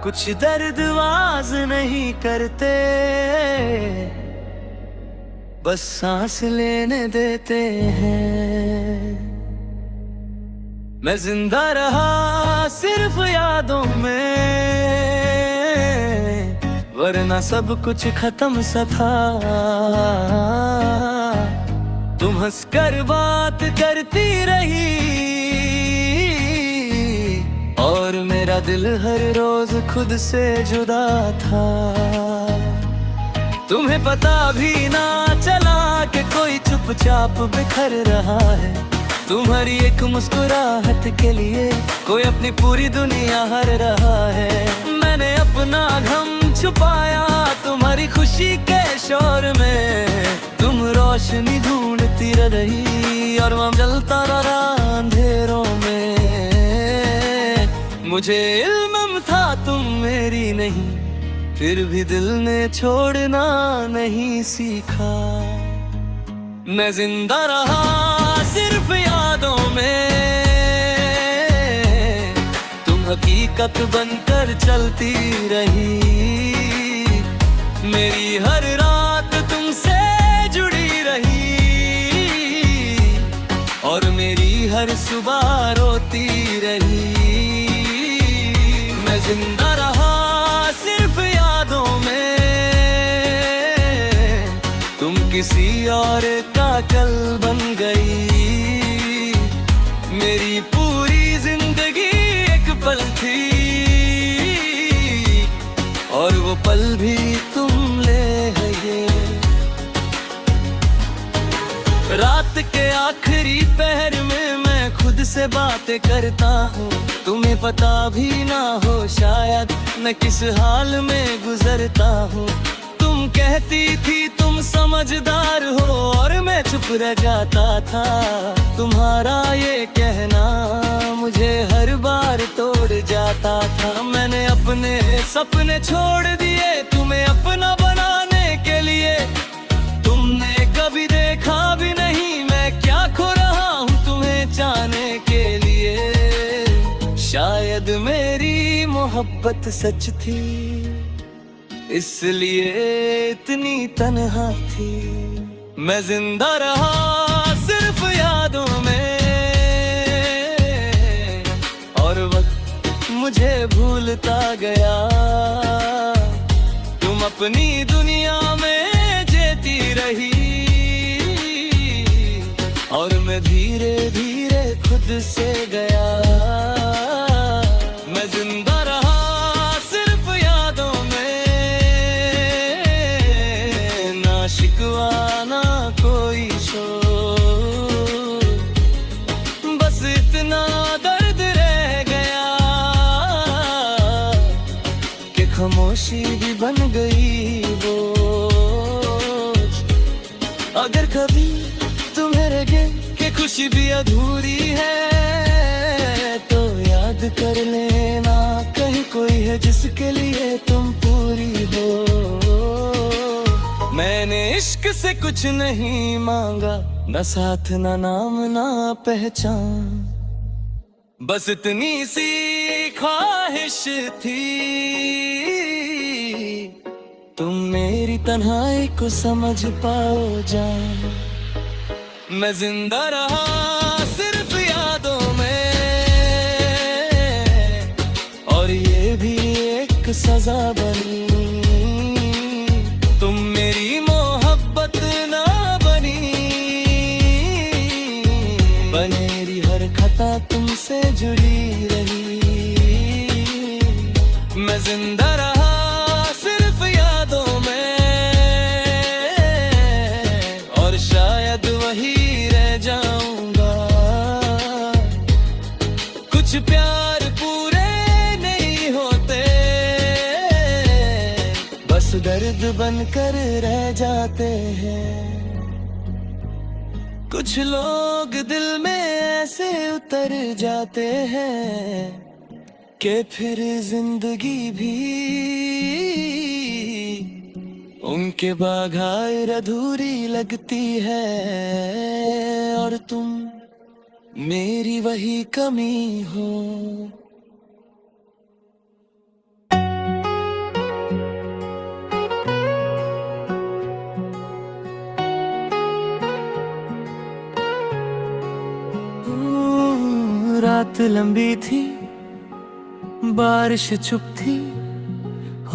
कुछ दर्द वाज नहीं करते, बस सांस लेने देते हैं। मैं जिंदा रहा सिर्फ यादों में, वरना सब कुछ खत्म सा था। तुम हंसकर बात करती रही और मेरा दिल हर रोज खुद से जुदा था। तुम्हें पता भी ना चला कि कोई चुपचाप बिखर रहा है। तुम्हारी एक मुस्कुराहट के लिए कोई अपनी पूरी दुनिया हार रहा है। मैंने अपना गम छुपाया तुम्हारी खुशी के शोर में। तुम रोशनी ढूंढती रही और मैं जलता रहा अंधेरों में। मुझे इल्म था तुम मेरी नहीं, फिर भी दिल ने छोड़ना नहीं सीखा। मैं जिंदा रहा सिर्फ यादों में, तुम हकीकत बनकर चलती रही। मेरी हर रात तुमसे जुड़ी रही और मेरी हर सुबह रोती रही। मैं जिंदा रहा सिर्फ यादों में, तुम किसी और का कल बन गई। मेरी पूरी जिंदगी एक पल थी और वो पल भी तुम ले गए। रात के आखिरी पहर में मैं खुद से बातें करता हूँ। तुम्हें पता भी ना हो शायद मैं किस हाल में गुजरता हूँ। तुम कहती थी तुम समझदार हो और मैं चुप रह जाता था। तुम्हारा ये कहना मुझे हर बार तोड़ जाता था। मैंने अपने सपने छोड़ दिए तुम्हें अपना बनाने के लिए। तुमने कभी देखा भी नहीं मैं क्या खो रहा हूँ तुम्हें चाहने के लिए। शायद मेरी मोहब्बत सच थी, इसलिए इतनी तन्हा थी। मैं जिंदा रहा सिर्फ यादों में और वक्त मुझे भूलता गया। तुम अपनी दुनिया में जीती रही और मैं धीरे धीरे खुद से गया। मैं जिंदा रहा सिर्फ यादों में, ना शिकवा ना कोई शोर। बस इतना दर्द रह गया कि खामोशी भी बन गई बोझ। अगर कभी तुम्हें लगे कि खुशी भी अधूरी है तो याद कर लेना कहीं कोई है जिसके लिए तुम पूरी हो। मैंने इश्क से कुछ नहीं मांगा, न साथ न नाम न पहचान, बस इतनी सी ख्वाहिश थी तुम मेरी तन्हाई को समझ पाओ जान। मैं जिंदा रहा सिर्फ यादों में और ये भी एक सजा बनी। तुम मेरी मोहब्बत ना बनी, बनेरी हर खता तुमसे जुड़ी रही। मैं जिंदा रहा सिर्फ यादों में और शायद वही रह जाऊंगा। कुछ प्यार पूरे नहीं होते, बस दर्द बनकर रह जाते हैं। कुछ लोग दिल में ऐसे उतर जाते हैं कि फिर जिंदगी भी उनके बगैर अधूरी लगती है। और तुम मेरी वही कमी हो। रात लंबी थी, बारिश चुप थी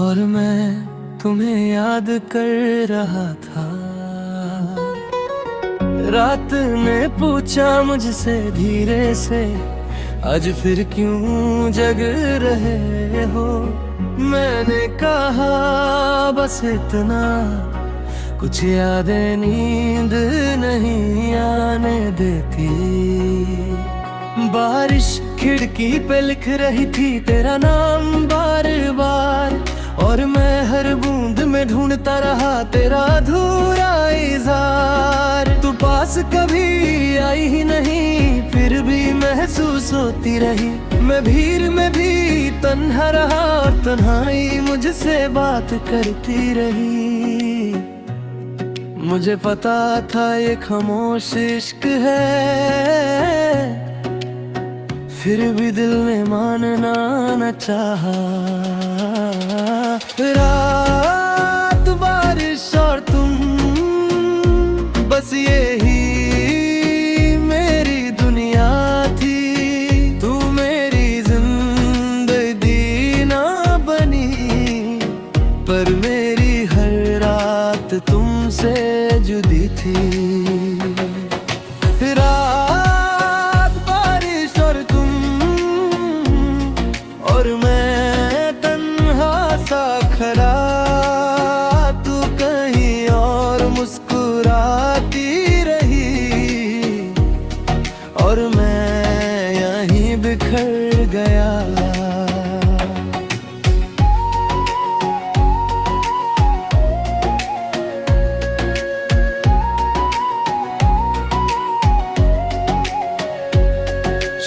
और मैं तुम्हें याद कर रहा था। रात ने पूछा मुझसे धीरे से, आज फिर क्यों जग रहे हो। मैंने कहा बस इतना, कुछ यादें नींद नहीं आने देती। बारिश खिड़की पे लिख रही थी तेरा नाम बार बार, और मैं हर बूंद में ढूंढता रहा तेरा अधूरा इज़हार। तू पास कभी आई ही नहीं, फिर भी महसूस होती रही। मैं भीड़ में भी तन्हा रहा, और तन्हाई मुझसे बात करती रही। मुझे पता था ये खामोश इश्क है, फिर भी दिल ने मानना न चाहा। रात बारिश और तुम, बस यही मेरी दुनिया थी। तू मेरी जिंदगी ना बनी, पर मेरी हर रात तुमसे जुदी थी। रात बारिश और तुम, और मैं तन्हा सा खड़ा। तू कहीं और मुस्कुराती रही, और मैं यहीं बिखर गया।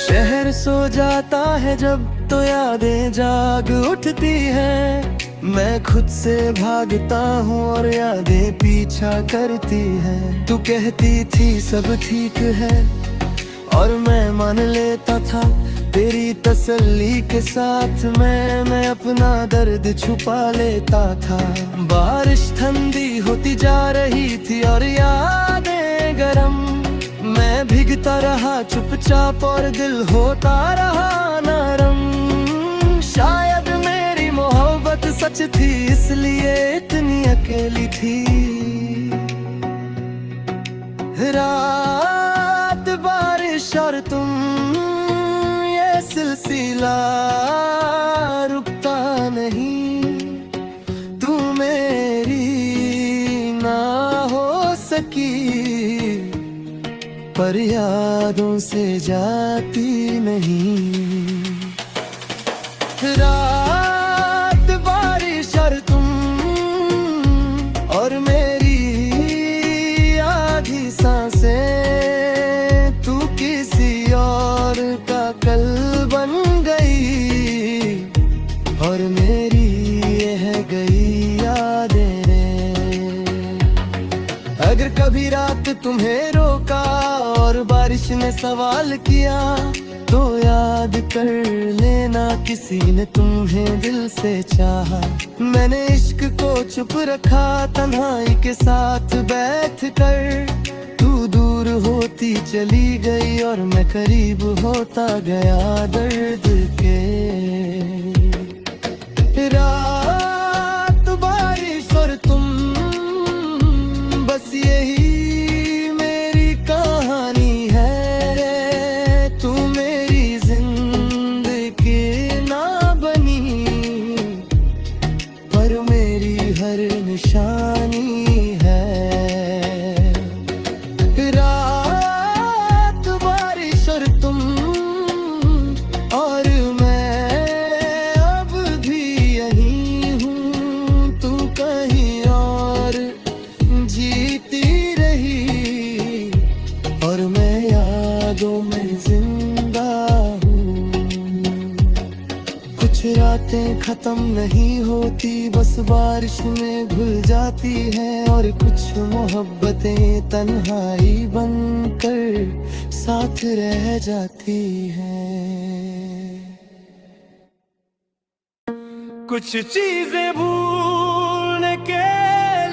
शहर सो जाता है जब तो यादें जाग उठती हैं। मैं खुद से भागता हूँ और यादें पीछा करती हैं। तू कहती थी सब ठीक है, और मैं मान लेता था। तेरी तसल्ली के साथ मैं अपना दर्द छुपा लेता था। बारिश ठंडी होती जा रही थी और यादें गरम। मैं भीगता रहा चुपचाप और दिल होता रहा नरम। शायद मेरी मोहब्बत सच थी, इसलिए इतनी अकेली थी। रात बारिश और तुम, ये सिलसिला रुकता नहीं। तू मेरी ना हो सकी, पर यादों से जाती नहीं। रात बारिश और तुम, और मेरी आधी सांसें। तू किसी और का कल बन गई, और मेरी यह गई यादें। अगर कभी रात तुम्हें रोका और बारिश ने सवाल किया, तो याद कर लेना किसी ने तुम्हें दिल से चाहा। मैंने इश्क को चुप रखा तन्हाई के साथ बैठ कर। तू दूर होती चली गई और मैं करीब होता गया दर्द के। रात बारिश और तुम, बस यही मेरी कहानी है। तू मेरी जिंदगी ना बनी, पर मेरी हर निशानी है। रात बारिश और तुम, और मैं अब भी यही हूँ। तू कहीं और जीती रही, और मैं यादों में जिंदा हूँ। कुछ रातें खत्म नहीं होती, बस बारिश में घुल जाती हैं। और कुछ मोहब्बतें तन्हाई बनकर साथ रह जाती हैं। कुछ चीजें भूलने के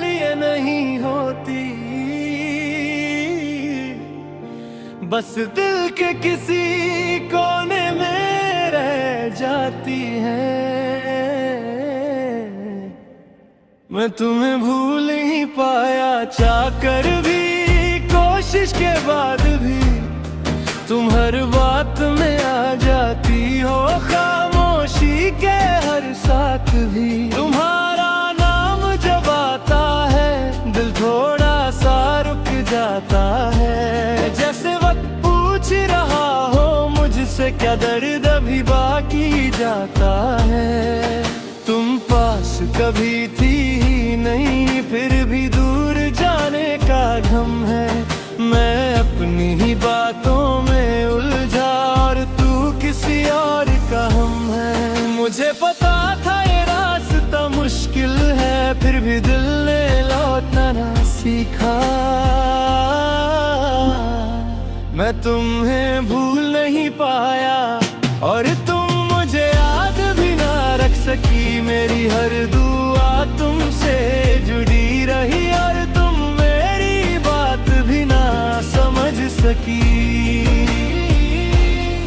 लिए नहीं होती, बस दिल के किसी कोने में रह जाती है। मैं तुम्हें भूल ही पाया, चाहकर भी, कोशिश के बाद भी तुम हर बात में आ जाती हो। खामोशी के हर साथ भी तुम्हारा नाम जब आता है, दिल थोड़ा सा रुक जाता है। जैसे वक्त पूछ रहा हो मुझसे, क्या दर्द अभी बाकी जाता है। तुम पास कभी थी ही नहीं, फिर भी दूर जाने का गम है। मैं अपनी ही बातों में उलझा और तू किसी और का हम है। मुझे पता था ये रास्ता मुश्किल है, फिर भी दिल ने लौटना ना सीखा। मैं तुम्हें भूल नहीं पाया और तुम मुझे याद भी ना रख सकी। मेरी हर दुआ तुमसे जुड़ी रही और तुम मेरी बात भी ना समझ सकी।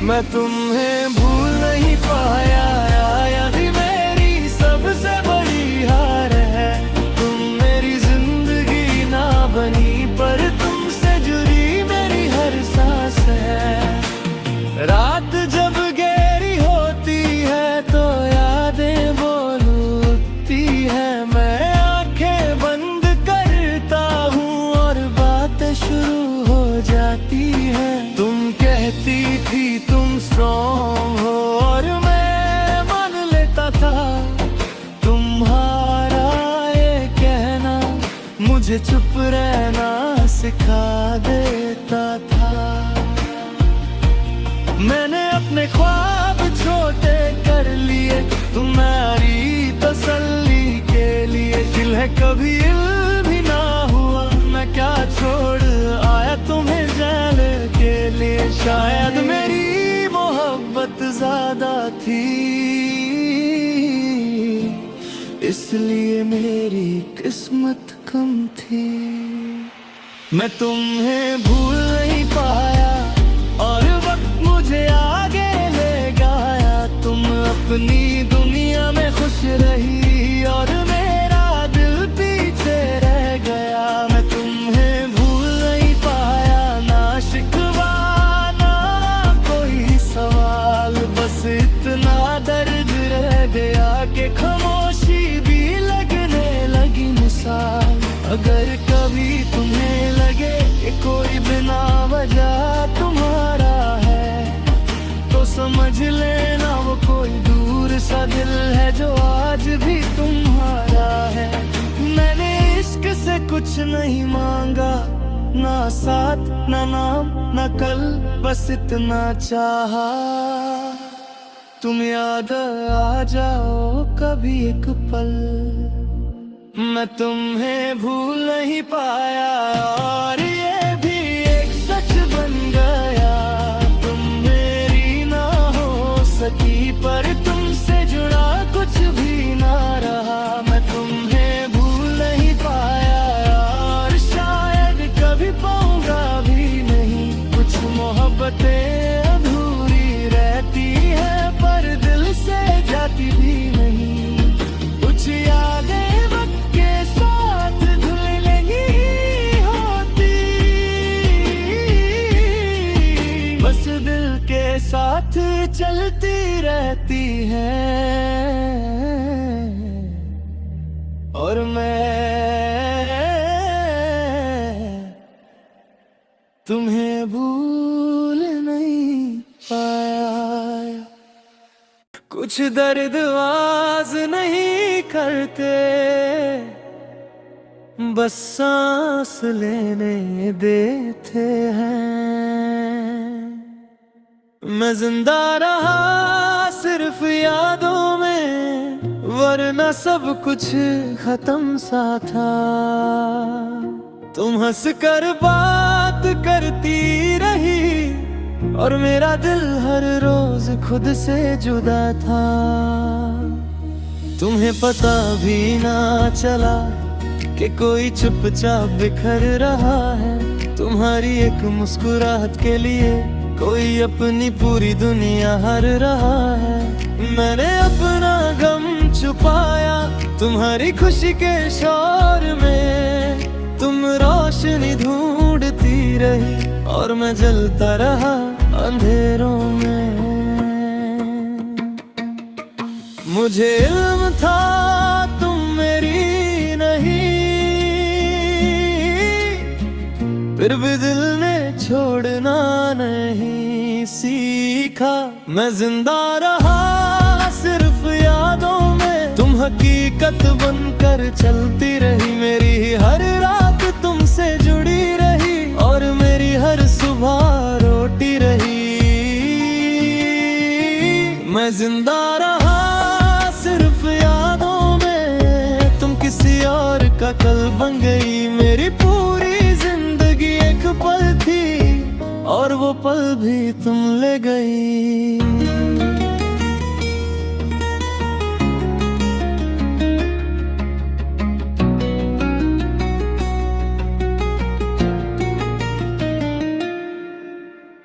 मैं तुम्हें भूल नहीं पाया, यही मेरी सबसे बड़ी हार है। तुम मेरी जिंदगी ना बनी, पर तुमसे जुड़ी मेरी हर सांस है। रात जब गहरी होती है तो यादें बोल उठती है। मैं आंखें बंद करता हूँ और बातें शुरू हो जाती है। तुम कहती थी तुम स्ट्रॉन्ग हो और मैं मान लेता था तुम्हारा ये कहना, मुझे चुप रहना सिखा देता था। मैंने अपने ख्वाब छोटे कर लिए तुम्हारी तसल्ली के लिए। दिल है कभी इल भी ना हुआ, मैं क्या छोड़ आया तुम्हें जेल के लिए। शायद मेरी मोहब्बत ज्यादा थी, इसलिए मेरी किस्मत कम थी। मैं तुम्हें भूल नहीं पाया और वक्त मुझे आगे ले गया। तुम अपनी दुनिया में खुश रही और मेरा दिल पीछे रह गया। मैं तुम्हें भूल नहीं पाया, ना शिकवा ना कोई सवाल, बस इतना दर्द रह गया कि खामोशी भी लगने लगी मिसाल। अगर कभी तुम्हें लगे कि कोई बिना वजह तुम्हारा है, तो समझ लेना वो कोई दूर सा दिल है जो आज भी तुम्हारा है। मैंने इश्क से कुछ नहीं मांगा, ना साथ ना नाम ना कल, बस इतना चाहा तुम याद आ जाओ कभी एक पल। मैं तुम्हें भूल नहीं पाया और ये भी एक सच बन गया। तुम मेरी ना हो सकी, पर तुमसे जुड़ा कुछ भी ना रहा। मैं तुम्हें भूल नहीं पाया और शायद कभी पाऊंगा भी नहीं। कुछ मोहब्बतें अधूरी रहती है पर दिल से जाती भी नहीं। कुछ यादें साथ चलती रहती है और मैं तुम्हें भूल नहीं पाया। कुछ दर्द आवाज नहीं करते, बस सांस लेने देते हैं। मैं जिंदा रहा सिर्फ यादों में, वरना सब कुछ खत्म सा था। तुम हंस कर बात करती रही और मेरा दिल हर रोज खुद से जुदा था। तुम्हें पता भी ना चला कि कोई चुपचाप बिखर रहा है। तुम्हारी एक मुस्कुराहट के लिए कोई अपनी पूरी दुनिया हर रहा है। मैंने अपना गम छुपाया तुम्हारी खुशी के शोर में। तुम रोशनी ढूंढती रही और मैं जलता रहा अंधेरों में। मुझे इल्म था तुम मेरी नहीं, फिर भी दिल ने छोड़ना नहीं सीखा। मैं जिंदा रहा सिर्फ यादों में, तुम हकीकत बनकर चलती रही। मेरी हर रात तुमसे जुड़ी रही और मेरी हर सुबह रोटी रही। मैं जिंदा रहा सिर्फ यादों में, तुम किसी और का कल बन गई। मेरी पूरी जिंदगी एक पल थी और वो पल भी तुम ले गई।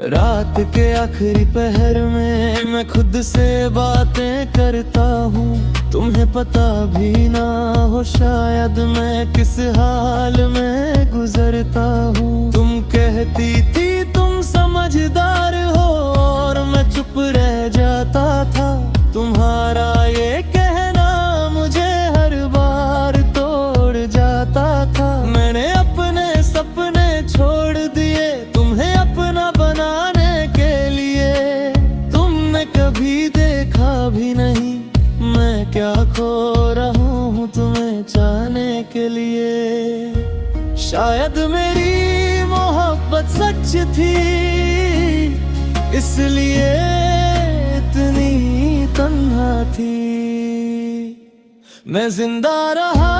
रात के आखिरी पहर में मैं खुद से बातें करता हूँ। तुम्हें पता भी ना हो शायद मैं किस हाल में गुजरता हूँ। तुम कहती थी तुम समझदार हो और मैं चुप रह जाता था। तुम्हारा ये कहना मुझे हर बार तोड़ जाता था। मैंने अपने सपने छोड़ दिए तुम्हें अपना बनाने के लिए। तुमने कभी देखा भी नहीं मैं क्या खो रहा हूँ तुम्हें चाहने के लिए। शायद मेरी मोहब्बत सच थी इसलिए इतनी तन्हा थी। मैं जिंदा रहा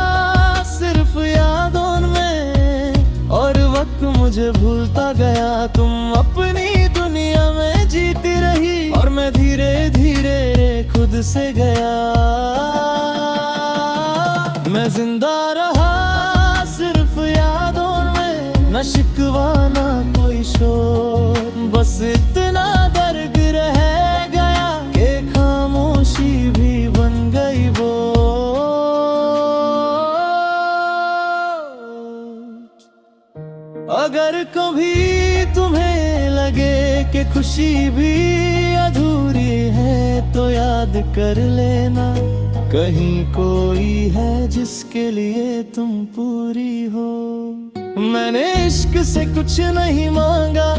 सिर्फ यादों में और वक्त मुझे भूलता गया। तुम अपनी दुनिया में जीती रही और मैं धीरे धीरे खुद से गया। मैं जिंदा रहा सिर्फ यादों में, न शिकवा ना कोई शोर। बस इतना दर्द रह गया कि खामोशी भी बन गई वो। अगर कभी तुम्हें लगे कि खुशी भी अधूरी है तो याद कर लेना कहीं कोई है जिसके लिए तुम पूरी हो। मैंने इश्क से कुछ नहीं मांगा,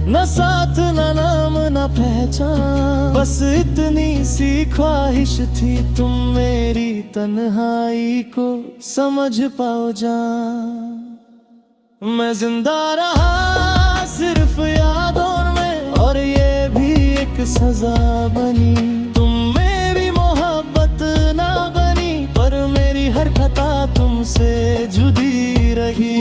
न साथ न नाम न पहचान। बस इतनी सी ख्वाहिश थी तुम मेरी तन्हाई को समझ पाओ जान। मैं जिंदा रहा सिर्फ यादों में और ये भी एक सजा बनी। तुम मेरी मोहब्बत ना बनी पर मेरी हर खता तुमसे जुदी रही।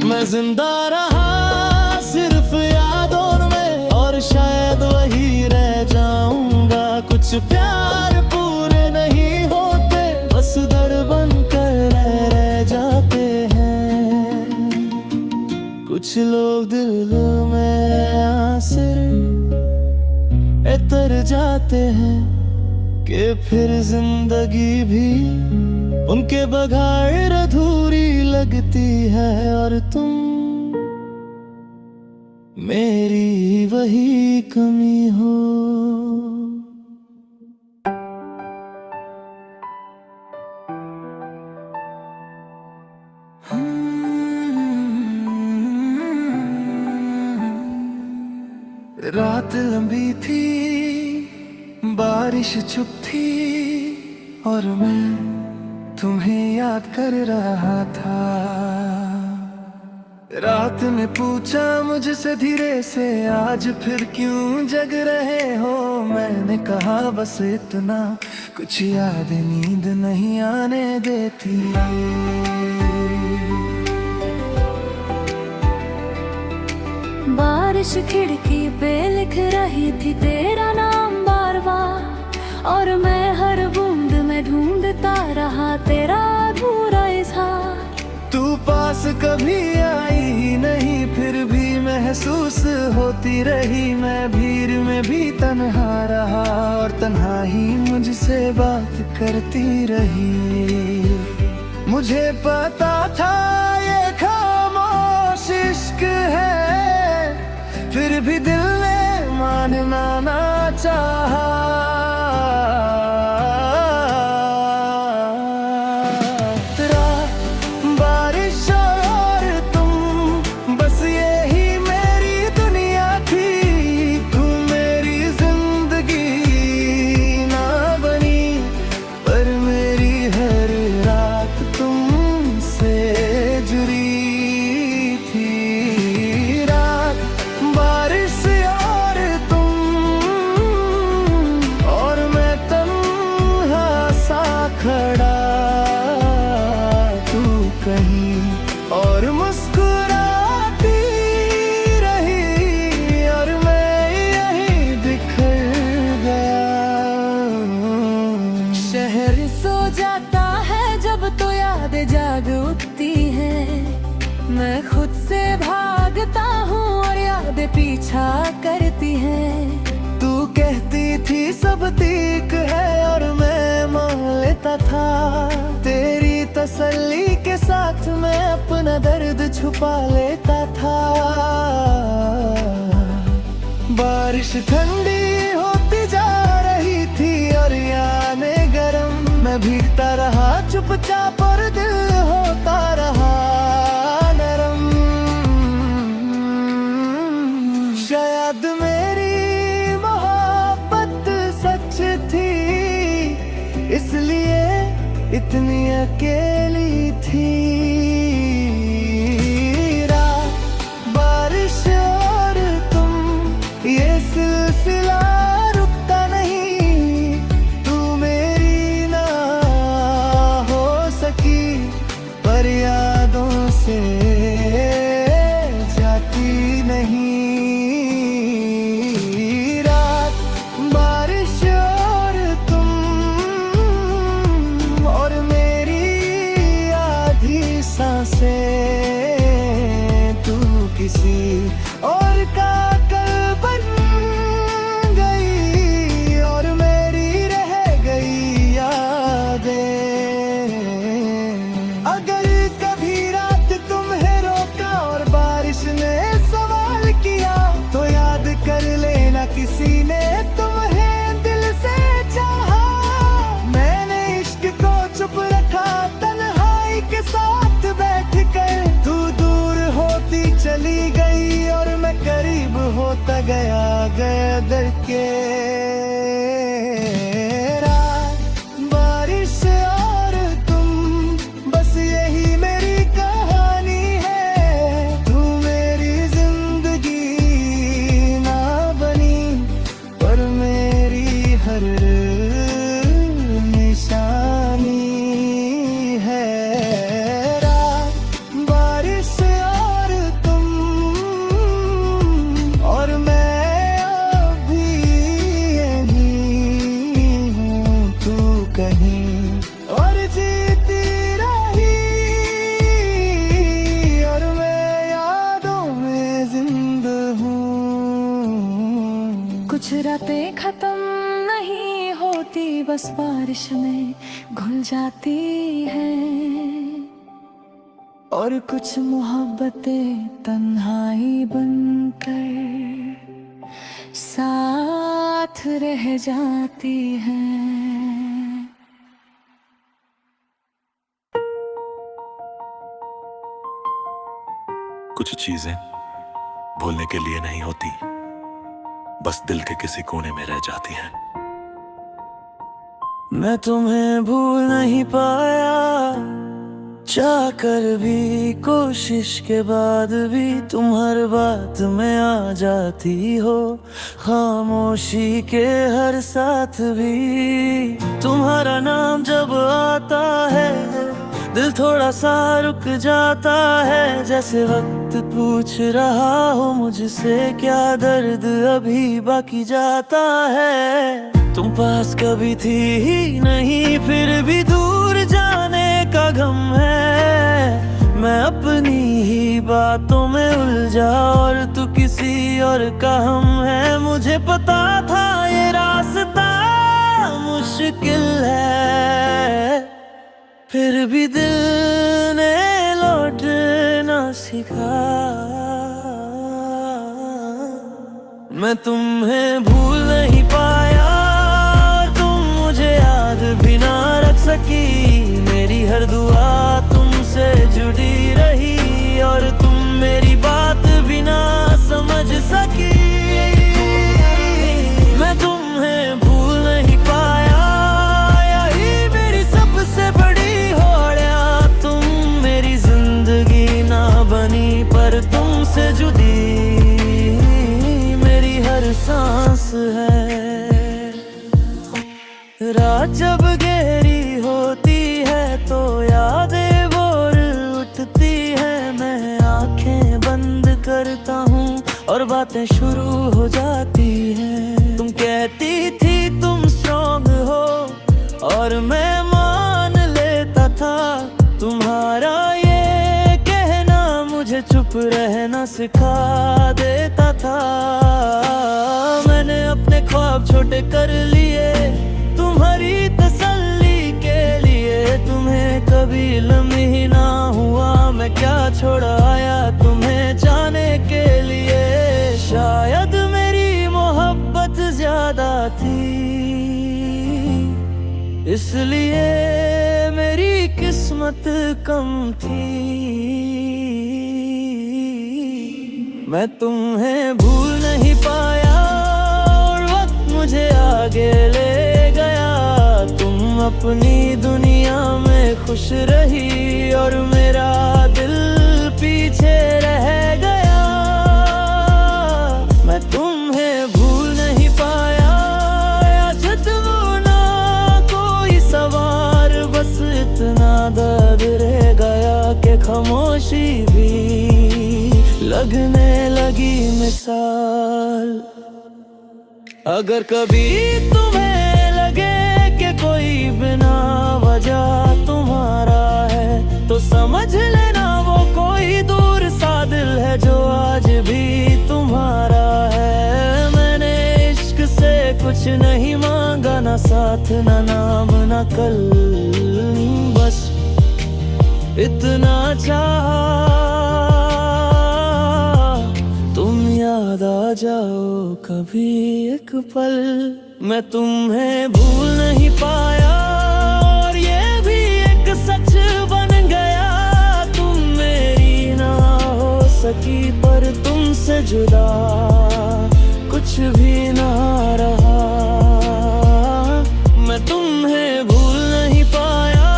मैं जिंदा रहा सिर्फ यादों में और शायद वही रह जाऊंगा। कुछ प्यार पूरे नहीं होते बस दर्द बनकर रह जाते हैं। कुछ लोग दिल में आसिर इतर जाते हैं कि फिर जिंदगी भी उनके बगैर अधूरी लगती है। और तुम मेरी वही कमी हो। रात लंबी थी, बारिश चुप थी और मैं तुम्हें याद कर रहा था। रात ने पूछा मुझसे धीरे से आज फिर क्यों जग रहे हो। मैंने कहा बस इतना, कुछ याद नींद नहीं आने देती। बारिश खिड़की पे लिख रही थी तेरा नाम बार बार और मैं हर बूंद में ढूंढता रहा तेरा अधूरा इज़हार। तू पास कभी आई ही नहीं फिर भी महसूस महसूस होती रही। मैं भीड़ में भी तन्हा रहा और तन्हाई मुझसे बात करती रही। मुझे पता था ये खामोश इश्क है, फिर भी दिल ने मानना ना चाहा। और मुस्कुराती रही और मैं यहीं बिखर गया। शहर सो जाता है जब तो याद जाग उठती है। मैं खुद से भागता हूँ और याद पीछा करती है। तू कहती थी सब ठीक है और मैं मान लेता था। तेरी तसल्ली के साथ मैं अपना दर्द छुपा लेता था। बारिश ठंडी होती जा रही थी और यादें गरम। मैं भीगता रहा चुपचाप और दिल होता रहा नरम। शायद मेरी मोहब्बत सच थी, इसलिए इतनी अकेली थी। रात, बारिश और तुम, ये सिलसिला रुकता नहीं। तू मेरी ना हो सकी पर यादों से जाती नहीं। रात, बारिश और तुम और मेरी आधी सांसें, तू किसी और का कल बन गई और मेरी रह गई यादें। अगर कभी रात तुम्हें रोका और बारिश ने सवाल किया तो याद कर लेना किसी ने तुम्हें दिल से चाहा। मैंने इश्क को चुप रखा तन्हाई के साथ बैठ कर। तू दूर होती चली गई और मैं करीब होता गया गया डर के। रात, बारिश और तुम, बस यही मेरी कहानी है। तू मेरी जिंदगी ना बनी पर मेरी हर निशानी है। रात, बारिश और तुम और मैं अभी यहीं हूँ। तू कहीं और जीती रही और मैं यादों में जिंदा हूँ। कुछ रातें खत्म नहीं होती, बस बारिश में घुल जाती हैं। और कुछ मोहब्बतें तन्हाई बनकर साथ रह जाती हैं। कुछ चीजें भूलने के लिए नहीं होती, बस दिल के किसी कोने में रह जाती हैं। मैं तुम्हें भूल नहीं पाया, चाहकर भी कोशिश के बाद भी तुम हर बात में आ जाती हो। खामोशी के हर साथ भी तुम्हारा नाम जब आता है दिल थोड़ा सा रुक जाता है। जैसे वक्त पूछ रहा हो मुझसे क्या दर्द अभी बाकी जाता है। तुम पास कभी थी ही नहीं फिर भी दूर जाने का गम है। मैं अपनी ही बातों में उलझा और तू किसी और का हम है। मुझे पता था ये रास्ता मुश्किल है, फिर भी दिल ने लौटना सिखा। मैं तुम्हें भूल नहीं पाया, तुम मुझे याद भी ना रख सकी। मेरी हर दुआ तुमसे जुड़ी रही और तुम मेरी बात भी ना समझ सकी। मैं तुम्हें भूल नहीं पाया, यही मेरी सबसे बड़ी होड़िया। तुम मेरी जिंदगी ना बनी पर तुमसे जुड़ी सांस है। रात जब गहरी होती है तो यादें बोल उठती है। मैं आंखें बंद करता हूँ और बातें शुरू हो जाती हैं। तुम कहती थी तुम स्ट्रॉन्ग हो और मैं मान लेता था। तुम्हारा ये कहना मुझे चुप रहना सिखा देता था। मैंने अपने ख्वाब छोटे कर लिए तुम्हारी तसल्ली के लिए। तुम्हें कभी लम्ही ना हुआ मैं क्या छोड़ आया तुम्हें जाने के लिए। शायद मेरी मोहब्बत ज्यादा थी, इसलिए मेरी किस्मत कम थी। मैं तुम्हें भूल नहीं पाया और वक्त मुझे आगे ले गया। तुम अपनी दुनिया में खुश रही और मेरा दिल पीछे रह गया। मैं तुम्हें भूल नहीं पाया, आज तुम ना कोई सवार। बस इतना दर्द रह गया कि खामोशी भी लगने लगी मिसाल। अगर कभी तुम्हें लगे कि कोई बिना वजह तुम्हारा है तो समझ लेना वो कोई दूर सा दिल है जो आज भी तुम्हारा है। मैंने इश्क से कुछ नहीं मांगा, ना साथ ना नाम ना कल, बस इतना चाहा याद आ जाओ कभी एक पल। मैं तुम्हें भूल नहीं पाया और ये भी एक सच बन गया। तुम मेरी ना हो सकी पर तुमसे जुदा कुछ भी ना रहा। मैं तुम्हें भूल नहीं पाया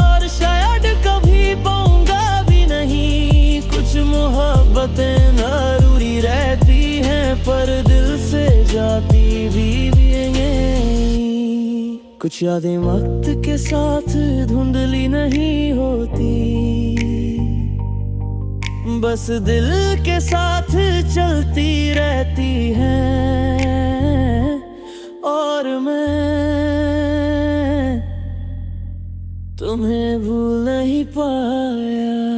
और शायद कभी पाऊंगा भी नहीं। कुछ मोहब्बतें रहती हैं पर दिल से जाती भी हैं। कुछ यादें वक्त के साथ धुंधली नहीं होती, बस दिल के साथ चलती रहती हैं। और मैं तुम्हें भूल नहीं पाया।